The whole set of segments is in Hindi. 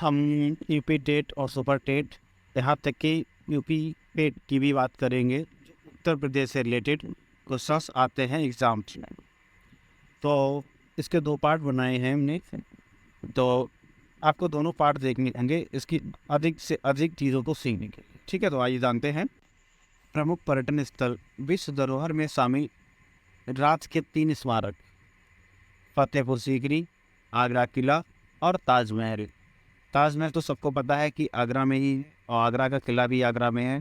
हम यूपी टेट और सुपर टेट, यहाँ तक कि यूपी टेट की भी बात करेंगे। उत्तर प्रदेश से रिलेटेड क्वेश्चंस आते हैं एग्ज़ाम्स में, तो इसके दो पार्ट बनाए हैं हमने। तो आपको दोनों पार्ट देखने होंगे इसकी अधिक से अधिक चीज़ों को सीखने के लिए। ठीक है, तो आइए जानते हैं। प्रमुख पर्यटन स्थल विश्व धरोहर में शामिल राज्य के 3 स्मारक: फतेहपुर सीकरी, आगरा किला और ताजमहल। ताजमहल तो सबको पता है कि आगरा में ही है, और आगरा का किला भी आगरा में है।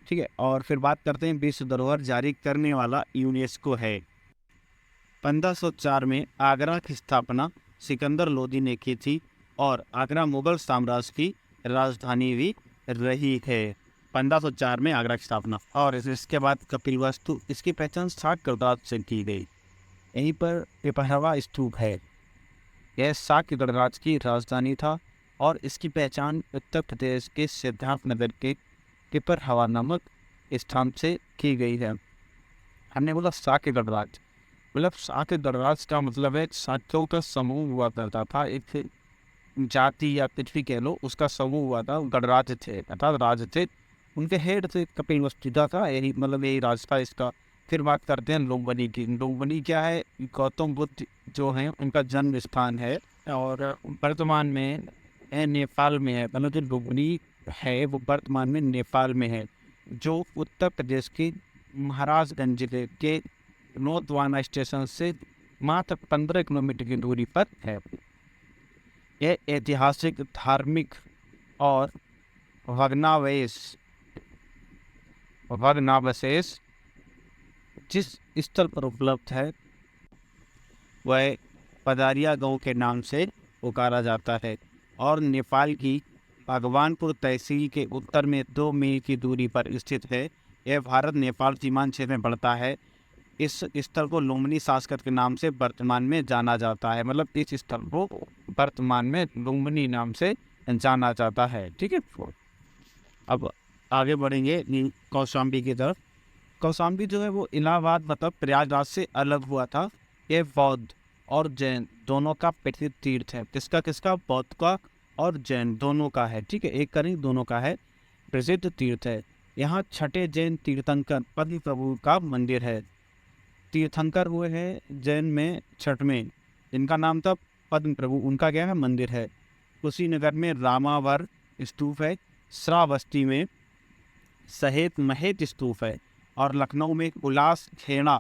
ठीक है, और फिर बात करते हैं विश्व धरोहर जारी करने वाला यूनेस्को है। 1504 में आगरा की स्थापना सिकंदर लोदी ने की थी और आगरा मुगल साम्राज्य की राजधानी भी रही है। 1504 में आगरा की स्थापना। और इसके बाद कपिलवस्तु, इसकी पहचान शाक गणराज्य से की गई। यहीं पर पिपहवा स्तूप है। यह शाक गणराज्य की राजधानी था और इसकी पहचान उत्तर प्रदेश के सिद्धार्थनगर के पिपरहवा नामक स्थान से की गई है। हमने बोला शाक्य गणराज्य, मतलब शाक्य गणराज्य का मतलब है शाक्यों का समूह हुआ करता था। एक जाति या कुछ भी कह लो, उसका समूह हुआ था, गणराज्य थे अर्थात राज्य थे। उनके हेड थे कपिलवस्तु था, यही मतलब यही राज था इसका। फिर बात करते हैं लुम्बिनी की। लुम्बिनी क्या है? गौतम बुद्ध जो हैं उनका जन्म स्थान है और वर्तमान में नेपाल में है। मतलब जो लुम्बिनी है वो वर्तमान में नेपाल में है, जो उत्तर प्रदेश के महाराजगंज जिले के नौतवाना स्टेशन से मात्र 15 किलोमीटर की दूरी पर है। यह ऐतिहासिक, धार्मिक और भग्नावशेष जिस स्थल पर उपलब्ध है वह पदारिया गांव के नाम से पुकारा जाता है और नेपाल की भगवानपुर तहसील के उत्तर में 2 मील की दूरी पर स्थित है। यह भारत नेपाल सीमांत क्षेत्र में पड़ता है। इस स्थल को लुम्बिनी शासक के नाम से वर्तमान में जाना जाता है। मतलब इस स्थल को वर्तमान में लुम्बिनी नाम से जाना जाता है। ठीक है, अब आगे बढ़ेंगे कौशाम्बी की तरफ। कौशाम्बी जो है वो इलाहाबाद मतलब प्रयागराज से अलग हुआ था। यह बौद्ध और जैन दोनों का प्रसिद्ध तीर्थ है। किसका? बौद्ध का और जैन दोनों का है। ठीक है, एक का नहीं, दोनों का है, प्रसिद्ध तीर्थ है। यहाँ छठे जैन तीर्थंकर पद्म प्रभु का मंदिर है। तीर्थंकर हुए हैं जैन में छठ में, जिनका नाम था पद्म प्रभु, उनका क्या है? मंदिर है। कुशीनगर में रामावर स्तूप है। श्रावस्ती में सहेत महेत स्तूप है और लखनऊ में उल्लास खेड़ा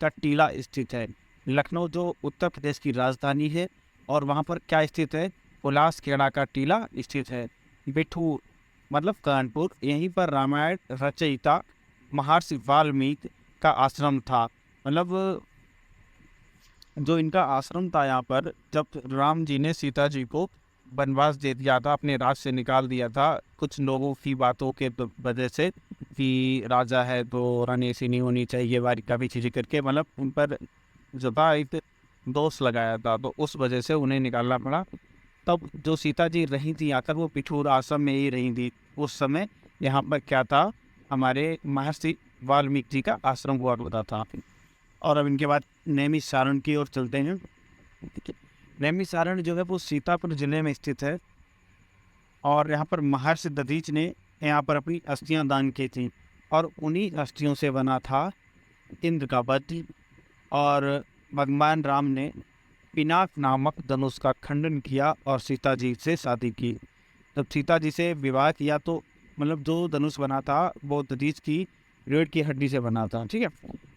का टीला स्थित है। लखनऊ जो उत्तर प्रदेश की राजधानी है और वहाँ पर क्या स्थित है? उल्लास खेड़ा का टीला स्थित है। बिठूर मतलब कानपुर, यहीं पर रामायण रचयिता महर्षि वाल्मीकि का आश्रम था। मतलब जो इनका आश्रम था यहाँ पर, जब राम जी ने सीता जी को वनवास दे दिया था, अपने राज से निकाल दिया था कुछ लोगों की बातों के वजह से कि राजा है तो रानी ऐसी नहीं होनी चाहिए, वारी का भी चीज़ें करके, मतलब उन पर जो था एक दोष लगाया था, तो उस वजह से उन्हें निकालना पड़ा। तब जो सीता जी रही थी आकर वो पिठूर आश्रम में ही रही थी। उस समय यहाँ पर क्या था? हमारे महर्षि वाल्मीकि जी का आश्रम हुआ करता था। और अब इनके बाद नैमिषारण्य की ओर चलते हैं। नैमिषारण्य जो है वो सीतापुर जिले में स्थित है और यहाँ पर महर्षि दधीच ने यहाँ पर अपनी अस्थियाँ दान की थी और उन्हीं अस्थियों से बना था इंद्र का वज्र। और भगवान राम ने पिनाक नामक धनुष का खंडन किया और सीता जी से शादी की। जब सीता जी से विवाह किया तो मतलब जो धनुष बना था वो दधीच की रीढ़ की हड्डी से बना था। ठीक है,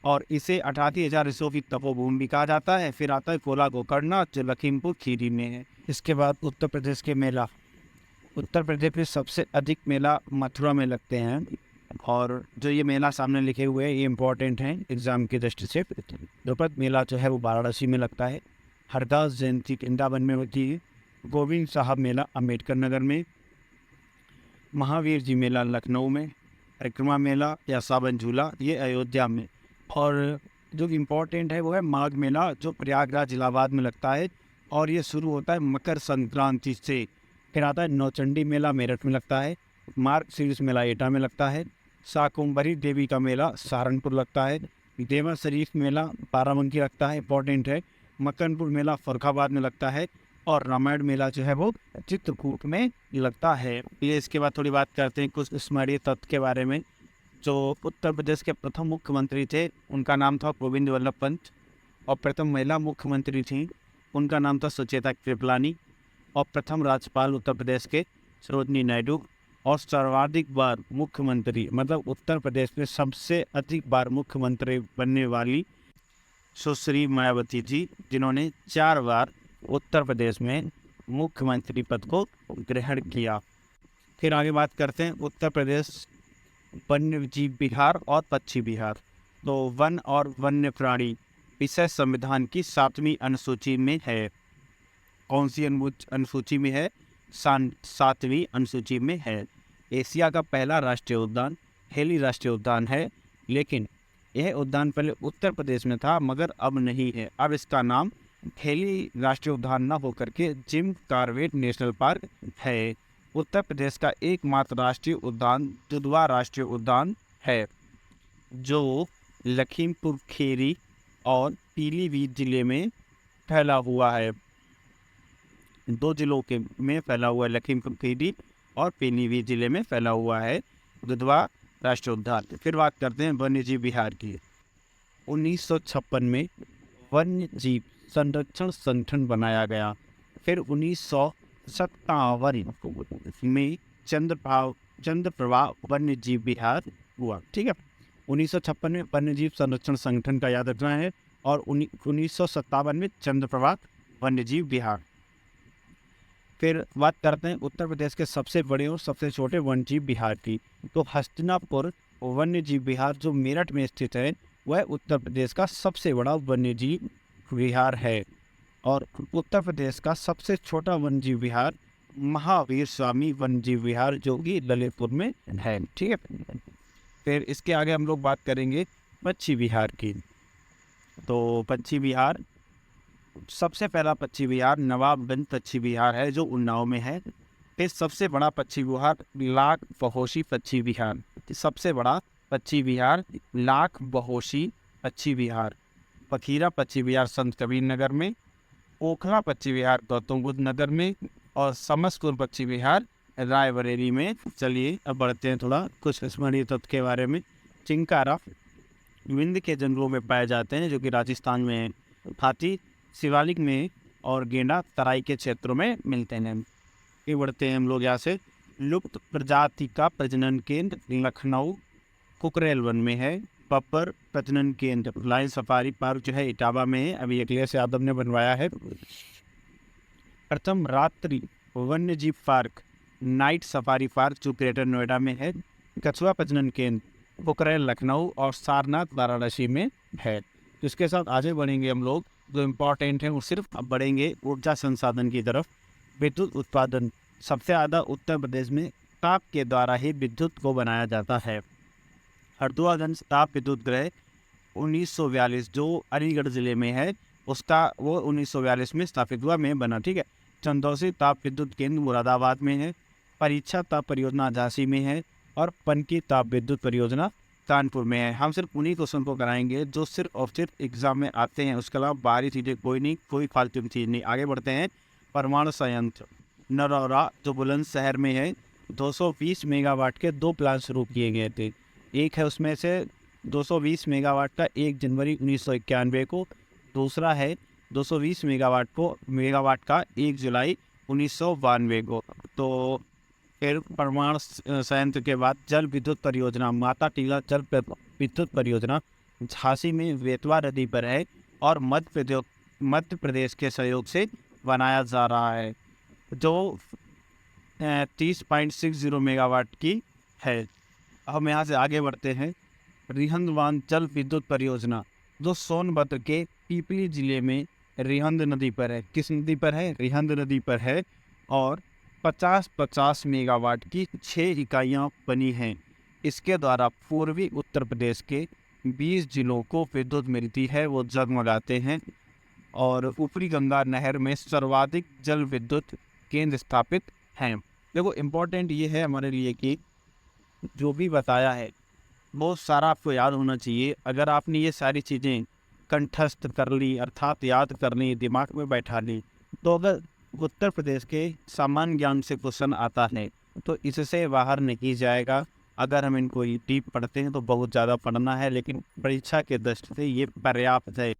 और इसे 88,000 ऋषियों की तपोभूमि भी कहा जाता है। फिर आता है कोला गोकर्णा जो लखीमपुर खीरी में है। इसके बाद उत्तर प्रदेश के मेला। उत्तर प्रदेश में सबसे अधिक मेला मथुरा में लगते हैं और जो ये मेला सामने लिखे हुए हैं ये इम्पोर्टेंट हैं एग्ज़ाम की दृष्टि से। द्रौपद मेला जो है वो वाराणसी में लगता है। हरदास जयंती वृंदावन में होती है। गोविंद साहब मेला अम्बेडकर नगर में। महावीर जी मेला लखनऊ में। परिक्रमा मेला या सावन झूला ये अयोध्या में। और जो इम्पोर्टेंट है वो है माघ मेला जो प्रयागराज इलाहाबाद में लगता है और ये शुरू होता है मकर संक्रांति से। फिर आता है नौचंडी मेला मेरठ में लगता है। मार्ग शीर्ष मेला एटा में लगता है। शाकुंभरी देवी का मेला सहारनपुर लगता है। देवा शरीफ मेला बाराबंकी लगता है, इंपॉर्टेंट है। मक्कनपुर मेला फर्रुखाबाद में लगता है। और रामायण मेला जो है वो चित्रकूट में लगता है। ये इसके बाद थोड़ी बात करते हैं कुछ स्मरणीय तथ्य के बारे में। जो उत्तर प्रदेश के प्रथम मुख्यमंत्री थे उनका नाम था गोविंद वल्लभ पंत, और प्रथम महिला मुख्यमंत्री थी उनका नाम था सुचेता कृपलानी, और प्रथम राज्यपाल उत्तर प्रदेश के सरोजनी नायडू, और सर्वाधिक बार मुख्यमंत्री मतलब उत्तर प्रदेश में सबसे अधिक बार मुख्यमंत्री बनने वाली सुश्री मायावती जी, जिन्होंने 4 बार उत्तर प्रदेश में मुख्यमंत्री पद को ग्रहण किया। फिर आगे बात करते हैं उत्तर प्रदेश वन्य जीव विहार और पक्षी विहार। तो वन और वन्य प्राणी विषय संविधान की 7वीं अनुसूची में है। कौन सी अनुसूची में है? 7वीं अनुसूची में है। एशिया का पहला राष्ट्रीय उद्यान हेली राष्ट्रीय उद्यान है, लेकिन यह उद्यान पहले उत्तर प्रदेश में था मगर अब नहीं है। अब इसका नाम हेली राष्ट्रीय उद्यान न होकर के जिम कॉर्बेट नेशनल पार्क है। उत्तर प्रदेश का एकमात्र राष्ट्रीय उद्यान दुधवा राष्ट्रीय उद्यान है, जो लखीमपुर खीरी और पीलीभीत जिले में फैला हुआ है। 2 जिलों के में फैला हुआ है, लखीमपुर खीरी और पीलीभीत जिले में फैला हुआ है दुधवा राष्ट्रीय उद्यान। फिर बात करते हैं वन्यजीव विहार की। 1956 में वन्य जीव संरक्षण संगठन बनाया गया। फिर 1957 में चंद्रप्रभा वन्य जीव विहार हुआ। ठीक है, 1956 में वन्य जीव संरक्षण संगठन का याद रखना है, और 1957 में चंद्रप्रभा वन्य जीव विहार। फिर बात करते हैं उत्तर प्रदेश के सबसे बड़े और सबसे छोटे वन्यजीव विहार की। तो हस्तिनापुर वन्यजीव विहार जो मेरठ में स्थित है वह उत्तर प्रदेश का सबसे बड़ा वन्यजीव विहार है, और उत्तर प्रदेश का सबसे छोटा वन्यजीव विहार महावीर स्वामी वन्यजीव विहार जो कि ललितपुर में है। ठीक है, फिर इसके आगे हम लोग बात करेंगे पक्षी विहार की। तो पक्षी विहार, सबसे पहला पक्षी विहार नवाबगंज पक्षी विहार है जो उन्नाव में है। फिर सबसे बड़ा पक्षी विहार लाख बहोशी पक्षी विहार, सबसे बड़ा पक्षी विहार लाख बहोशी पक्षी विहार। पखीरा पक्षी विहार संत कबीर नगर में, ओखला पक्षी विहार गौतम बुद्ध नगर में, और समसपुर पक्षी विहार रायबरेली में। चलिए अब बढ़ते हैं थोड़ा कुछ स्मरणीय तथ्य के बारे में। चिंकारा विंध्य के जंगलों में पाए जाते हैं जो कि राजस्थान में है। हाथी शिवालिक में, और गेंडा तराई के क्षेत्रों में मिलते हैं। ये बढ़ते हैं हम लोग यहाँ से। लुप्त प्रजाति का प्रजनन केंद्र लखनऊ कुकरेल वन में है। पपर प्रजनन केंद्र लाइन सफारी पार्क जो है इटावा में है, अभी अखिलेश यादव ने बनवाया है। प्रथम रात्रि वन्यजीव पार्क नाइट सफारी पार्क जो ग्रेटर नोएडा में है। कछुआ प्रजनन केंद्र कुकरेल लखनऊ और सारनाथ वाराणसी में है। तो इसके साथ आगे बढ़ेंगे हम लोग, जो इम्पोर्टेंट है वो सिर्फ अब बढ़ेंगे ऊर्जा संसाधन की तरफ। विद्युत उत्पादन सबसे ज़्यादा उत्तर प्रदेश में ताप के द्वारा ही विद्युत को बनाया जाता है। हरदुआगंज ताप विद्युत गृह 1942 जो अलीगढ़ ज़िले में है उसका वो 1942 में स्थापित हुआ में बना। ठीक है, चंदौसी ताप विद्युत केंद्र मुरादाबाद में है। परीक्षा ताप परियोजना झांसी में है, और पनकी ताप विद्युत परियोजना कानपुर में है। हम सिर्फ उन्हीं क्वेश्चन को कराएंगे जो सिर्फ और सिर्फ एग्जाम में आते हैं, उसके अलावा बाहरी चीज़ें कोई नहीं, कोई फालतू की चीज़ नहीं। आगे बढ़ते हैं। परमाणु संयंत्र नरौरा जो बुलंदशहर में है, 220 मेगावाट के 2 प्लांट शुरू किए गए थे। एक है उसमें से 220 मेगावाट का 1 जनवरी 1991 को, दूसरा है 220 मेगावाट का 1 जुलाई 1992 को। तो फिर परमाणु संयंत्र के बाद जल विद्युत परियोजना माता टीला जल विद्युत परियोजना झांसी में बेतवा नदी पर है, और मध्य प्रदेश के सहयोग से बनाया जा रहा है, जो 30.60 मेगावाट की है। हम यहाँ से आगे बढ़ते हैं। रिहंद जल विद्युत परियोजना जो सोनभद्र के पीपली जिले में रिहंद नदी पर है। किस नदी पर है? रिहंद नदी पर है, और 50 मेगावाट की 6 इकाइयाँ बनी हैं। इसके द्वारा पूर्वी उत्तर प्रदेश के 20 जिलों को विद्युत मिलती है, वो जगमगाते हैं। और ऊपरी गंगा नहर में सर्वाधिक जल विद्युत केंद्र स्थापित हैं। देखो इम्पोर्टेंट ये है हमारे लिए कि जो भी बताया है बहुत सारा आपको याद होना चाहिए। अगर आपने ये सारी चीज़ें कंठस्थ कर ली, अर्थात याद कर ली, दिमाग में बैठा ली, तो अगर उत्तर प्रदेश के सामान्य ज्ञान से क्वेश्चन आता है तो इससे बाहर नहीं जाएगा। अगर हम इनको डीप पढ़ते हैं तो बहुत ज़्यादा पढ़ना है, लेकिन परीक्षा के दृष्टि से ये पर्याप्त है।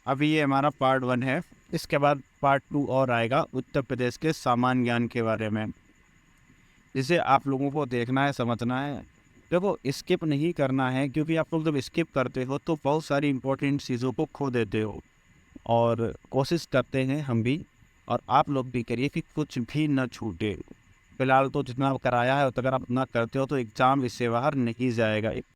अभी ये हमारा पार्ट 1 है, इसके बाद पार्ट 2 और आएगा उत्तर प्रदेश के सामान्य ज्ञान के बारे में, जिसे आप लोगों को देखना है, समझना है। देखो, स्किप नहीं करना है, क्योंकि आप लोग जब स्किप करते हो तो बहुत सारी इंपॉर्टेंट चीज़ों को खो देते हो। और कोशिश करते हैं हम भी, और आप लोग भी करिए कि कुछ भी न छूटे। फिलहाल तो जितना कराया है, तो अगर आप ना करते हो तो एग्ज़ाम इससे बाहर नहीं जाएगा।